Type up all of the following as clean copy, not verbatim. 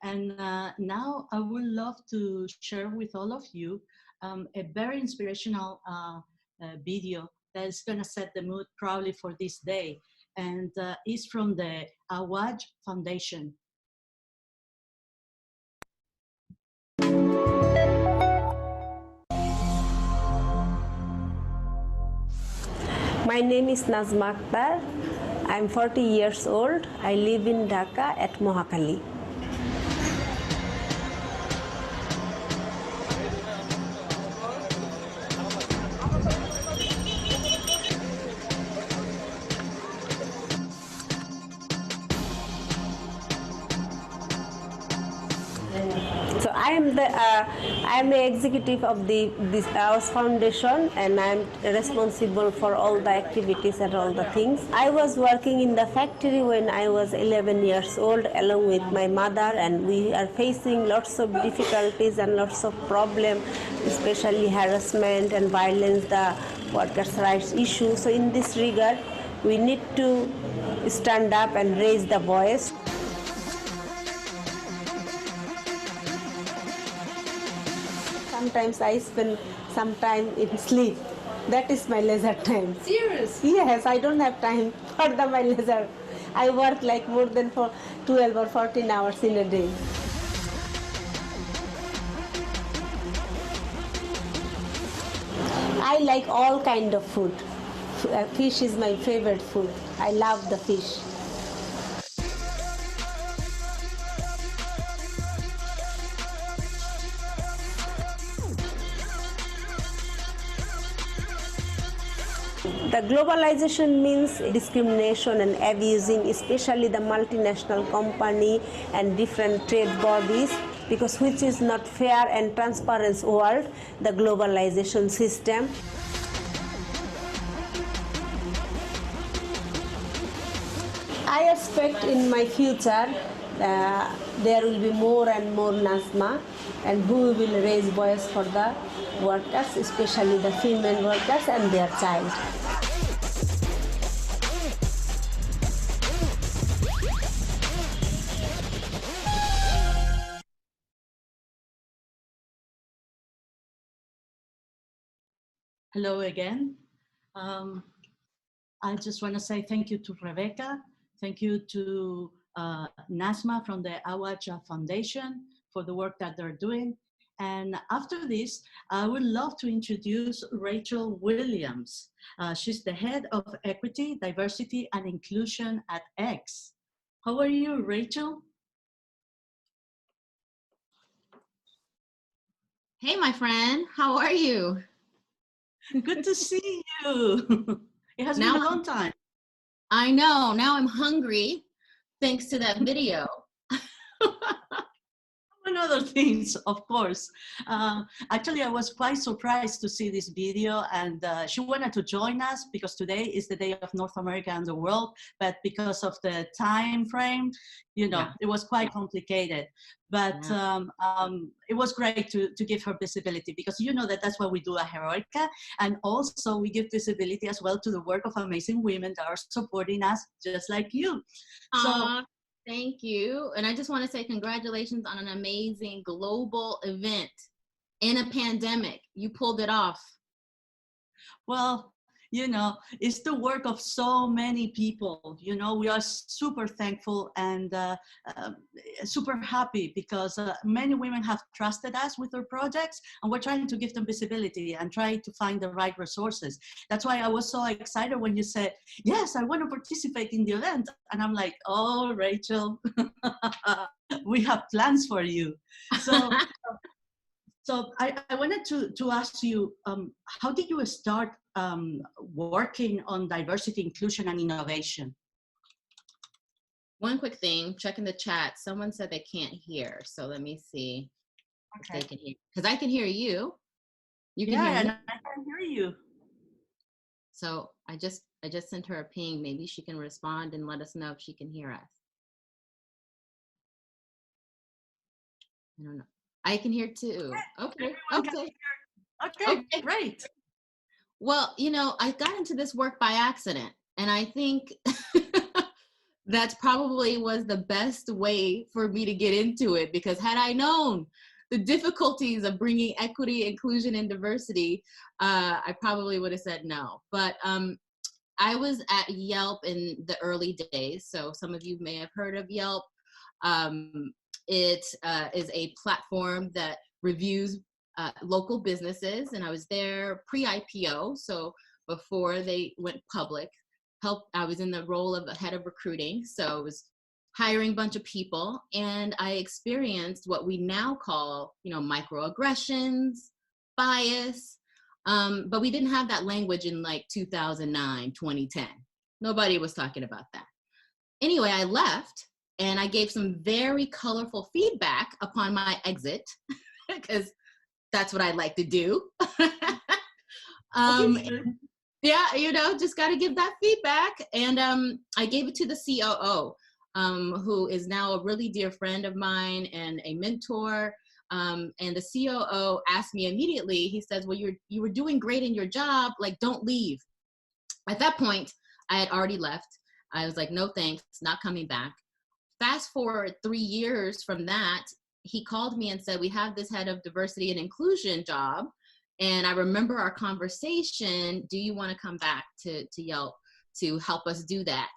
And now I would love to share with all of you a very inspirational video that is going to set the mood probably for this day. And it's from the Awaj Foundation. My name is Nazma Akhtar. I'm 40 years old. I live in Dhaka at Mohakali. So I am the executive of this House Foundation, and I'm responsible for all the activities and all the things. I was working in the factory when I was 11 years old along with my mother, and we are facing lots of difficulties and lots of problems, especially harassment and violence, the workers' rights issue. So in this regard, we need to stand up and raise the voice. Sometimes I spend some time in sleep. That is my leisure time. Serious? Yes, I don't have time for my leisure. I work like more than 12 or 14 hours in a day. I like all kind of food. Fish is my favorite food. I love the fish. The globalization means discrimination and abusing, especially the multinational company and different trade bodies, because which is not fair and transparent world, the globalization system. I expect in my future there will be more and more Nazma, and who will raise voice for the workers, especially the female workers and their child. Hello again. I just want to say thank you to Rebecca. Thank you to Nazma from the Awaja Foundation for the work that they're doing. And after this, I would love to introduce Rachel Williams. She's the head of equity, diversity, and inclusion at X. How are you, Rachel? Hey, my friend, how are you? Good to see you. It has been a long time. I know, now I'm hungry thanks to that video. And other things, of course. Actually, I was quite surprised to see this video, and she wanted to join us because today is the day of North America and the world, but because of the time frame, you know, it was quite complicated. But it was great to give her visibility, because you know that's what we do at Heroica, and also we give visibility as well to the work of amazing women that are supporting us, just like you. So. Thank you. And I just want to say congratulations on an amazing global event in a pandemic. You pulled it off. Well, you know, it's the work of so many people. You know, we are super thankful and super happy because many women have trusted us with their projects, and we're trying to give them visibility and try to find the right resources. That's why I was so excited when you said, yes, I want to participate in the event. And I'm like, oh, Rachel, we have plans for you. So, so I wanted to ask you, how did you start working on diversity, inclusion, and innovation? One quick thing, checking the chat. Someone said they can't hear, so let me see if they can hear. Because I can hear you. You can hear me. Yeah, I can hear you. So I just sent her a ping. Maybe she can respond and let us know if she can hear us. I don't know. I can hear too. Okay. Okay, great. Well, you know, I got into this work by accident, and I think That's probably was the best way for me to get into it, because had I known the difficulties of bringing equity, inclusion, and diversity, I probably would have said no. But I was at Yelp in the early days, so some of you may have heard of Yelp. It is a platform that reviews local businesses, and I was there pre-IPO, so before they went public. I was in the role of a head of recruiting, so I was hiring a bunch of people, and I experienced what we now call, microaggressions, bias, but we didn't have that language in like 2009, 2010. Nobody was talking about that. Anyway, I left, and I gave some very colorful feedback upon my exit, because that's what I like to do. Yeah, just got to give that feedback. And I gave it to the COO, who is now a really dear friend of mine and a mentor. And the COO asked me immediately, he says, well, you were doing great in your job, like, don't leave. At that point, I had already left. I was like, no, thanks, not coming back. Fast forward 3 years from that, he called me and said, we have this head of diversity and inclusion job. And I remember our conversation, do you want to come back to Yelp to help us do that?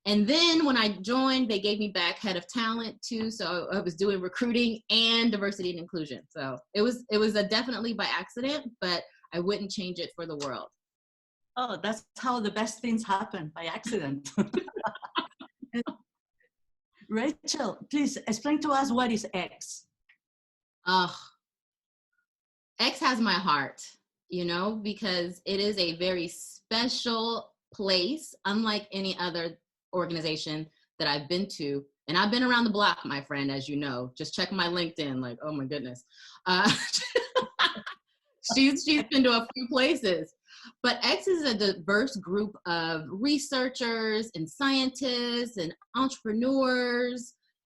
And then when I joined, they gave me back head of talent too. So I was doing recruiting and diversity and inclusion. So it was definitely by accident, but I wouldn't change it for the world. Oh, that's how the best things happen, by accident. Rachel, please explain to us, what is X? X has my heart, because it is a very special place, unlike any other organization that I've been to. And I've been around the block, my friend, as you know. Just check my LinkedIn, like, oh my goodness. She's been to a few places. But X is a diverse group of researchers and scientists and entrepreneurs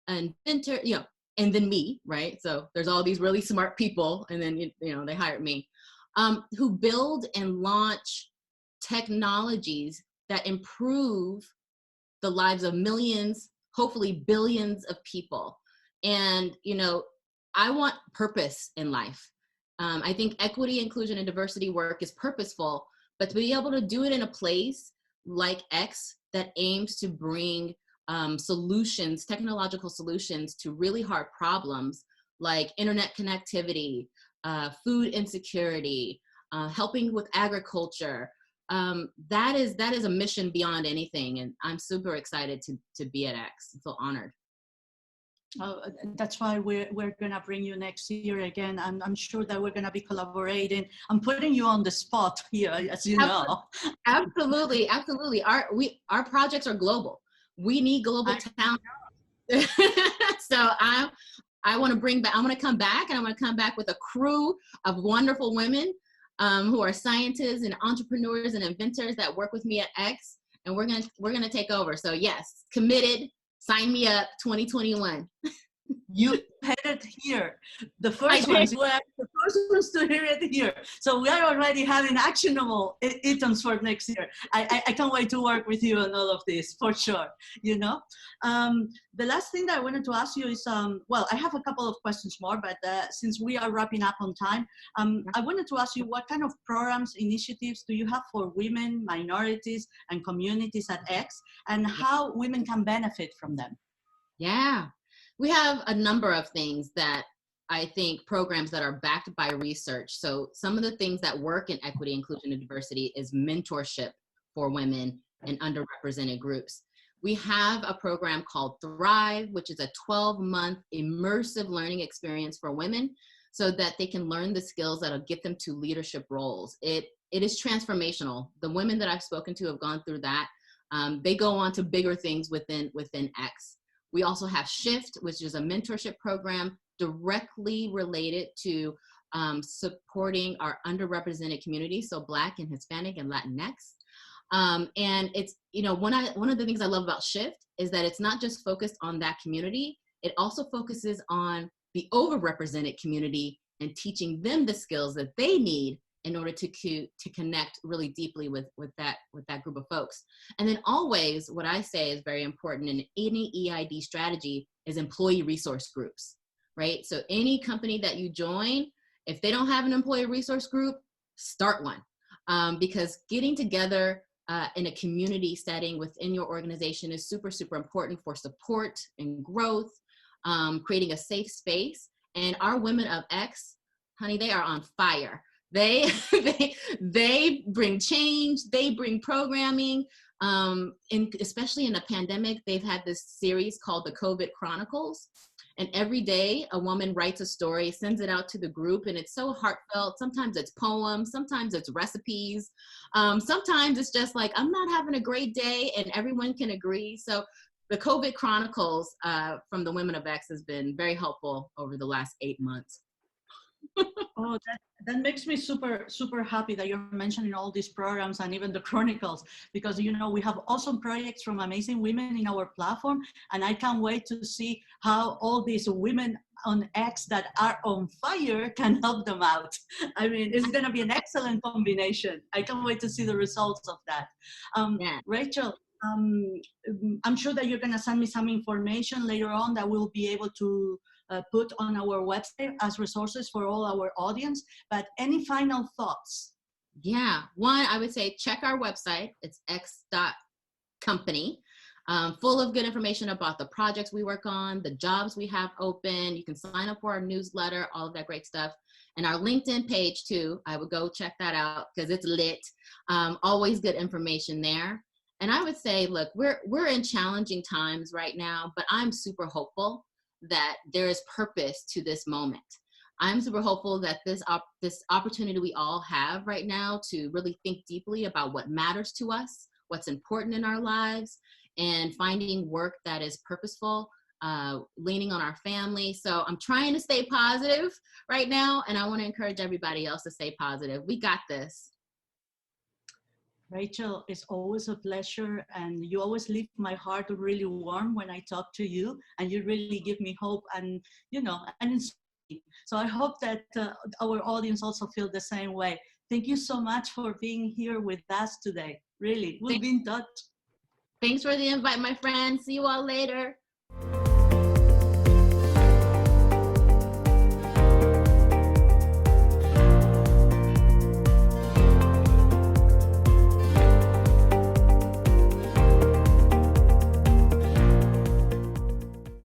and inventors, and then me, right? So there's all these really smart people, and then, they hired me, who build and launch technologies that improve the lives of millions, hopefully billions of people. And, I want purpose in life. I think equity, inclusion, and diversity work is purposeful, but to be able to do it in a place like X that aims to bring solutions, technological solutions to really hard problems like internet connectivity, food insecurity, helping with agriculture. That is a mission beyond anything. And I'm super excited to be at X. I feel honored. That's why we're going to bring you next year again. I'm sure that we're going to be collaborating. I'm putting you on the spot here, as you know. Absolutely. Our projects are global. We need global talent. So I want to come back, and I want to come back with a crew of wonderful women who are scientists and entrepreneurs and inventors that work with me at X, and we're gonna take over. So yes, committed. Sign me up, 2021. You had it here. The first ones to hear it here. So we are already having actionable items for next year. I can't wait to work with you on all of this, for sure. The last thing that I wanted to ask you is, well, I have a couple of questions more, but since we are wrapping up on time, I wanted to ask you, what kind of programs, initiatives do you have for women, minorities, and communities at X, and how women can benefit from them? Yeah. We have a number of things that I think, programs that are backed by research. So some of the things that work in equity, inclusion, and diversity is mentorship for women and underrepresented groups. We have a program called Thrive, which is a 12-month immersive learning experience for women so that they can learn the skills that'll get them to leadership roles. It is transformational. The women that I've spoken to have gone through that. They go on to bigger things within X. We also have Shift, which is a mentorship program directly related to supporting our underrepresented communities, so Black and Hispanic and Latinx. And it's, one of the things I love about Shift is that it's not just focused on that community, it also focuses on the overrepresented community and teaching them the skills that they need in order to connect really deeply with that group of folks. And then always, what I say is very important in any EID strategy is employee resource groups, right? So any company that you join, if they don't have an employee resource group, start one, because getting together in a community setting within your organization is super, super important for support and growth, creating a safe space. And our Women of X, honey, they are on fire. They bring change, they bring programming, especially in the pandemic. They've had this series called the COVID Chronicles. And every day a woman writes a story, sends it out to the group, and it's so heartfelt. Sometimes it's poems, sometimes it's recipes. Sometimes it's just like, I'm not having a great day, and everyone can agree. So the COVID Chronicles from the Women of X has been very helpful over the last 8 months. Oh, that makes me super, super happy that you're mentioning all these programs and even the chronicles, because, you know, we have awesome projects from amazing women in our platform, and I can't wait to see how all these women on X that are on fire can help them out. I mean, it's going to be an excellent combination. I can't wait to see the results of that. Yeah. Rachel, I'm sure that you're going to send me some information later on that we'll be able to put on our website as resources for all our audience. But any final thoughts? Yeah, one, I would say check our website. It's x.company, full of good information about the projects we work on, the jobs we have open. You can sign up for our newsletter, all of that great stuff. And our LinkedIn page too, I would go check that out because it's lit. Always good information there. And I would say, look, we're in challenging times right now, but I'm super hopeful that there is purpose to this moment. I'm super hopeful that this opportunity we all have right now to really think deeply about what matters to us, what's important in our lives, and finding work that is purposeful, leaning on our family. So I'm trying to stay positive right now, and I want to encourage everybody else to stay positive. We got this. Rachel, it's always a pleasure, and you always leave my heart really warm when I talk to you, and you really give me hope and, you know, and so I hope that our audience also feel the same way. Thank you so much for being here with us today. Really, we'll be in touch. Thanks for the invite, my friend. See you all later.